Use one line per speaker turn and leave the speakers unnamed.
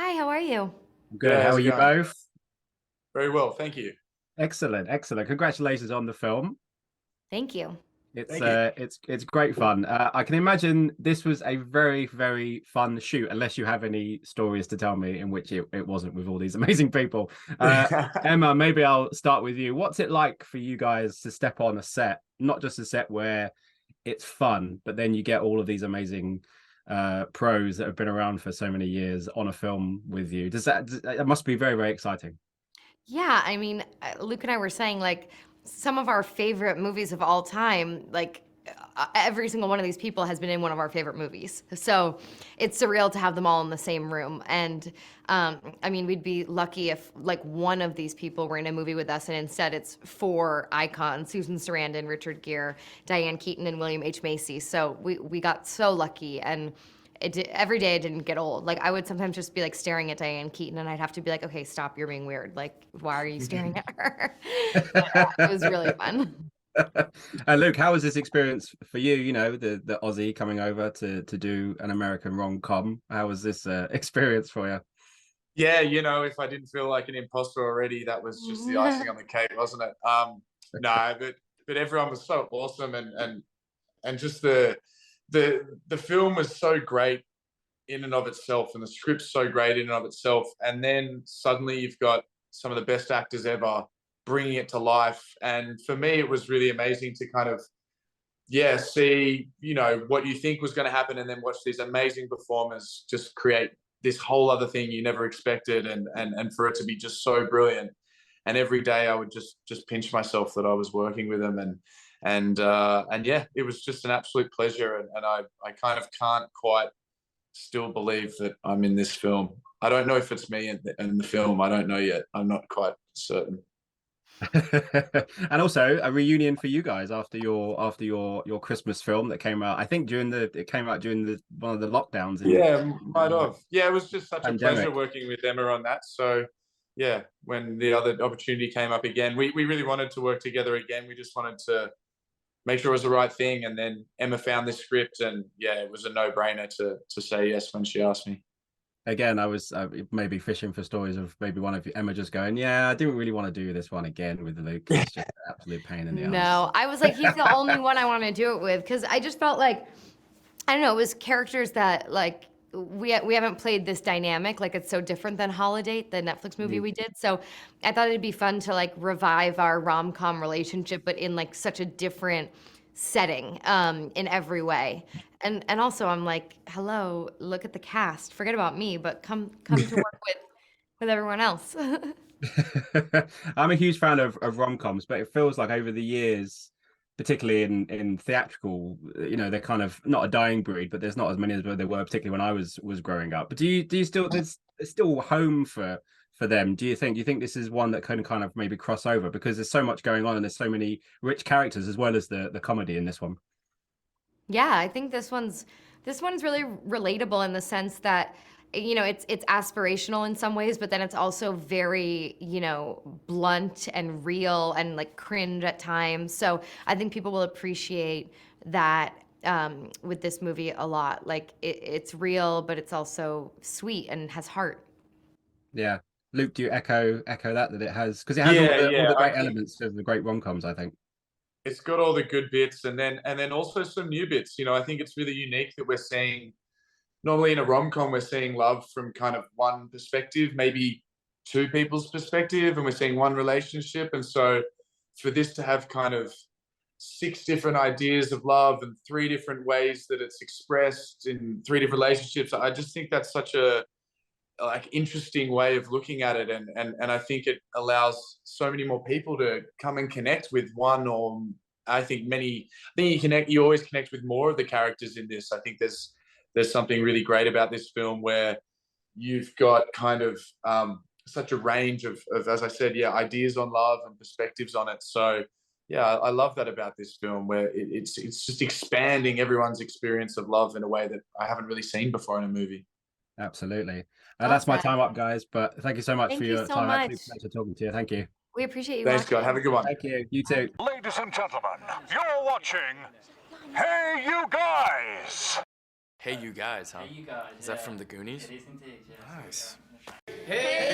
Hi, how are you?
Good. How
How's
are
it
you
going?
both?
Very well, thank you.
Excellent, excellent. Congratulations on the film.
Thank you.
It's
Thank you.
uh it's great fun. I can imagine this was a very, very fun shoot, unless you have any stories to tell me in which it wasn't with all these amazing people. Emma, maybe I'll start with you. What's it like for you guys to step on a set, not just a set where it's fun, but then you get all of these amazing pros that have been around for so many years on a film with you? It must be very, very exciting.
Yeah, I mean, Luke and I were saying like some of our favorite movies of all time, like every single one of these people has been in one of our favorite movies. So it's surreal to have them all in the same room. And I mean, we'd be lucky if like one of these people were in a movie with us, and instead it's four icons: Susan Sarandon, Richard Gere, Diane Keaton, and William H. Macy. So we got so lucky, and every day it didn't get old. Like I would sometimes just be like staring at Diane Keaton, and I'd have to be like, okay, stop, you're being weird. Like, why are you staring at her? But it was really fun.
And Luke, how was this experience for you? You know, the Aussie coming over to do an American rom-com. How was this experience for you?
Yeah, if I didn't feel like an imposter already, that was just the icing on the cake, wasn't it? No, but everyone was so awesome, and just the film was so great in and of itself, and the script's so great in and of itself, and then suddenly you've got some of the best actors ever bringing it to life, and for me, it was really amazing to kind of see what you think was going to happen, and then watch these amazing performers just create this whole other thing you never expected, and for it to be just so brilliant. And every day I would just pinch myself that I was working with them, and yeah, it was just an absolute pleasure, and I kind of can't quite still believe that I'm in this film. I don't know if it's me in the film. I don't know yet. I'm not quite certain.
And also a reunion for you guys after your Christmas film that came out. I think it came out during the one of the lockdowns
Yeah,
in
might have. Yeah, it was just such a pleasure
pandemic.
working with Emma on that. So, yeah, when the other opportunity came up again, we really wanted to work together again. We just wanted to make sure it was the right thing. And then Emma found this script, and yeah, it was a no-brainer to say yes when she asked me.
Again, I was maybe fishing for stories of maybe one of you, Emma, just going, "Yeah, I didn't really want to do this one again with Luke. It's just an absolute pain in the ass."
No, I was like, he's the only one I want to do it with because I just felt like I don't know, it was characters that like we haven't played this dynamic. Like it's so different than Holiday, the Netflix movie we did. So I thought it'd be fun to like revive our rom-com relationship, but in like such a different setting, in every way. And also I'm like, hello, look at the cast. Forget about me, but come to work with everyone else.
I'm a huge fan of rom-coms, but it feels like over the years, particularly in theatrical, they're kind of not a dying breed, but there's not as many as there were, particularly when I was growing up. But do you still there's still home for them? Do you think this is one that can kind of maybe cross over because there's so much going on and there's so many rich characters as well as the comedy in this one?
Yeah, I think this one's really relatable in the sense that it's aspirational in some ways, but then it's also very, blunt and real and like cringe at times. So I think people will appreciate that with this movie a lot. Like it's real, but it's also sweet and has heart.
Yeah. Luke, do you echo that it has because it has all
Yeah,
the
yeah. I
great
think
elements of the great rom-coms, I think.
it's got all the good bits, and then also some new bits. I think it's really unique that we're seeing, normally in a rom-com we're seeing love from kind of one perspective, maybe two people's perspective, and we're seeing one relationship. And so for this to have kind of six different ideas of love and three different ways that it's expressed in three different relationships, I just think that's such a like interesting way of looking at it, and I think it allows so many more people to come and connect with one, or I think many. I think you always connect with more of the characters in this. I think there's something really great about this film where you've got kind of such a range of, as I said, yeah, ideas on love and perspectives on it. So yeah, I love that about this film, where it's just expanding everyone's experience of love in a way that I haven't really seen before in a movie.
Absolutely.
Love
That's my
that.
time up, guys. But thank you so much for
Thank you
your
so
time.
much.
Absolute pleasure talking to you. Thank you.
We appreciate you
Thanks, God. Have
watching.
a good one.
Thank you. You
Bye.
too.
Ladies and gentlemen, you're watching Hey You Guys!
Hey, you guys, huh?
Hey, you guys.
Is that
yeah.
from the Goonies?
It is indeed, yes.
Nice.
Hey